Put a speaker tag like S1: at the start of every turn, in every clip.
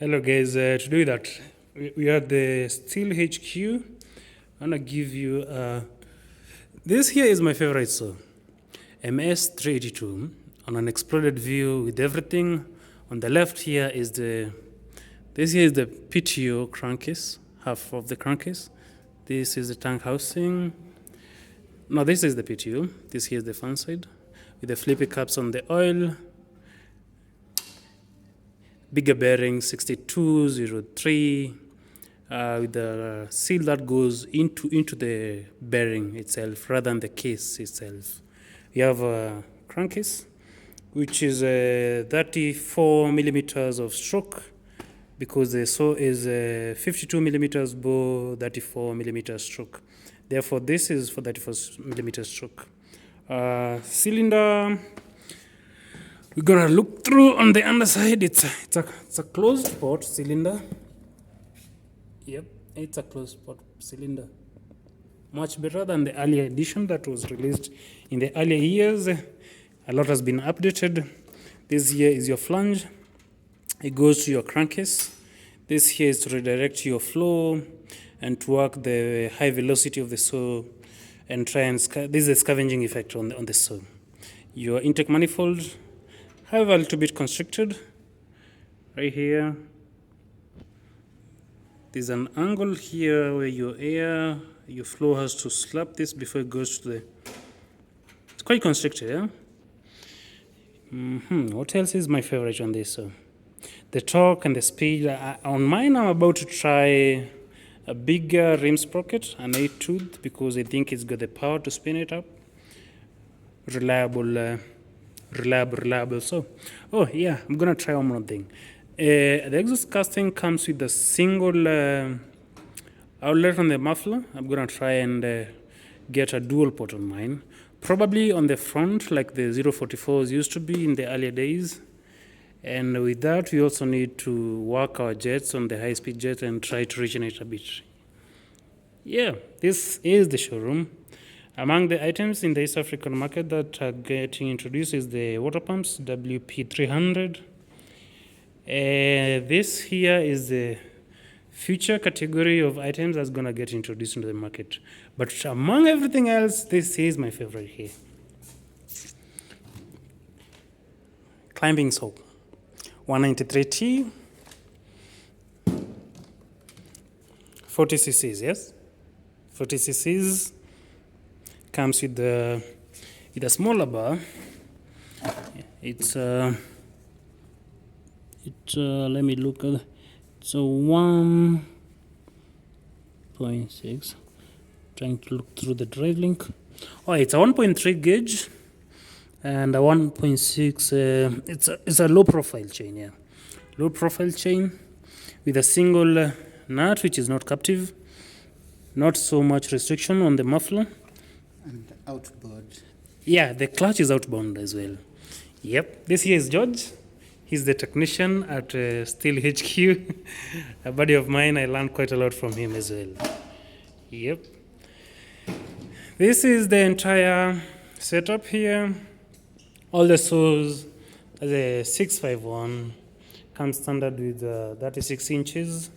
S1: Hello guys, to do that, we are at the Stihl HQ. I'm gonna give you, this here is my favorite saw, MS 382 on an exploded view with everything. On the left here is this here is the PTO crankcase, half of the crankcase. This is the tank housing. No, this is the PTO. This here is the fan side with the flippy caps on the oil. Bigger bearing 6203 with the seal that goes into the bearing itself rather than the case itself. We have a crankcase which is 34 millimeters of stroke because the saw is 52 millimeters bow, 34 millimeters stroke. Therefore, this is for 34 millimeters stroke. Cylinder. We're gonna look through on the underside. It's a closed port cylinder. Yep, it's a closed port cylinder. Much better than the earlier edition that was released in the earlier years. A lot has been updated. This here is your flange. It goes to your crankcase. This here is to redirect your flow and to work the high velocity of the saw and try and this is a scavenging effect on the saw. Your intake manifold. However, a little bit constricted right here. There's an angle here where your flow has to slap this before it goes to the. It's quite constricted, yeah. What else is my favorite on this? The torque and the speed. On mine, I'm about to try a bigger rim sprocket, an 8-tooth, because I think it's got the power to spin it up. Reliable. So, oh yeah, I'm gonna try one more thing. The exhaust casting comes with a single outlet on the muffler. I'm gonna try and get a dual port on mine, probably on the front like the 044s used to be in the earlier days. And with that, we also need to work our jets on the high-speed jet and try to regenerate a bit. Yeah, this is the showroom. Among the items in the East African market that are getting introduced is the water pumps, WP300. This here is the future category of items that's going to get introduced into the market. But among everything else, this is my favorite here. Climbing saw, 193T, 40 cc's, yes? 40 cc's. Comes with a smaller bar. It's let me look at it's a 1.6. Trying to look through the drive link. Oh, it's a 1.3 gauge and a 1.6. It's a low profile chain, yeah. Low profile chain with a single nut, which is not captive. Not so much restriction on the muffler.
S2: And outboard.
S1: Yeah, the clutch is outbound as well. Yep. This here is George. He's the technician at Stihl HQ. A buddy of mine. I learned quite a lot from him as well. Yep. This is the entire setup here. All the saws, the 651 comes standard with 36 inches.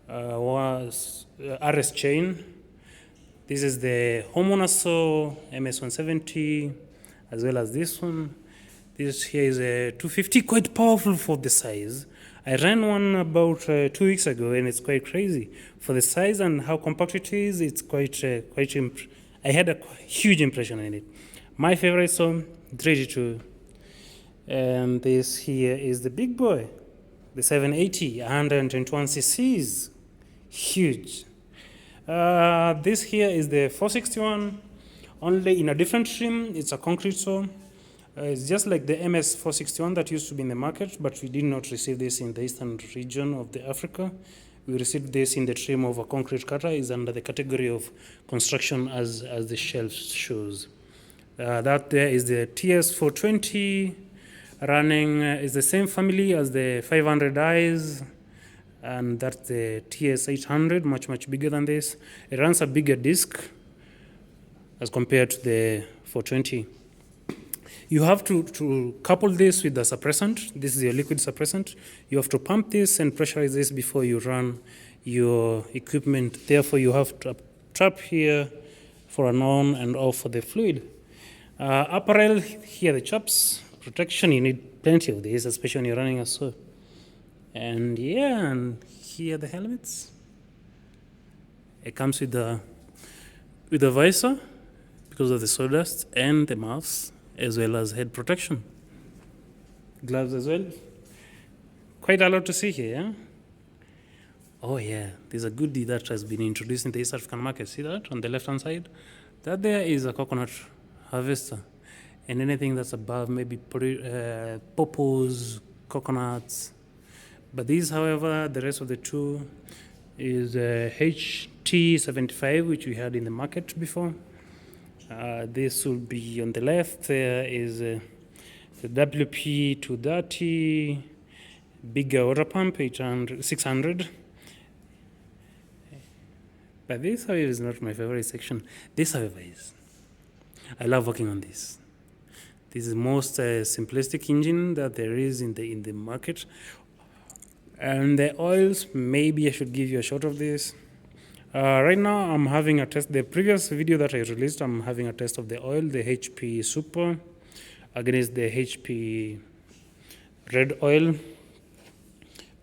S1: RS chain. This is the homeowner saw MS170, as well as this one. This here is a 250, quite powerful for the size. I ran one about 2 weeks ago, and it's quite crazy for the size and how compact it is. It's I had a huge impression in it. My favorite saw, 382, and this here is the big boy, the 780, 121 cc's, huge. This here is the 461, only in a different trim. It's a concrete saw. It's just like the MS 461 that used to be in the market, but we did not receive this in the eastern region of the Africa. We received this in the trim of a concrete cutter. Is under the category of construction as the shelf shows. That there is the TS 420 running is the same family as the 500Is. And that's the TS800, much bigger than this. It runs a bigger disc as compared to the 420. You have to couple this with the suppressant. This is your liquid suppressant. You have to pump this and pressurize this before you run your equipment. Therefore, you have to trap here for an on and off for the fluid. Apparel, here the chaps, protection, you need plenty of this, especially when you're running a saw. And yeah, and here the helmets. It comes with the visor because of the sawdust and the mouths, as well as head protection. Gloves as well. Quite a lot to see here, yeah? Oh yeah, there's a goodie that has been introduced in the East African market. See that on the left-hand side? That there is a coconut harvester. And anything that's above, maybe pawpaws, coconuts. But these, however, the rest of the two is HT75, which we had in the market before. This will be on the left. There is the WP230, bigger water pump, 600. But this, however, is not my favorite section. This, however, is. I love working on this. This is the most simplistic engine that there is in the market. And the oils, maybe I should give you a shot of this. Right now, I'm having a test. The previous video that I released, I'm having a test of the oil, the HP Super, against the HP Red Oil,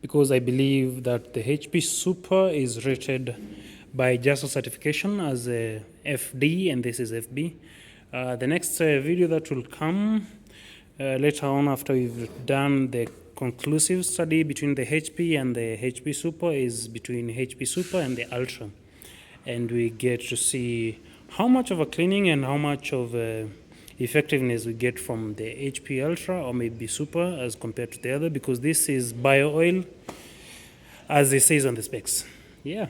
S1: because I believe that the HP Super is rated by JASO certification as a FD, and this is FB. The next video that will come later on, after we've done the conclusive study between the HP and the HP Super, is between HP Super and the Ultra. And we get to see how much of a cleaning and how much of effectiveness we get from the HP Ultra or maybe Super as compared to the other, because this is bio oil, as it says on the specs. Yeah.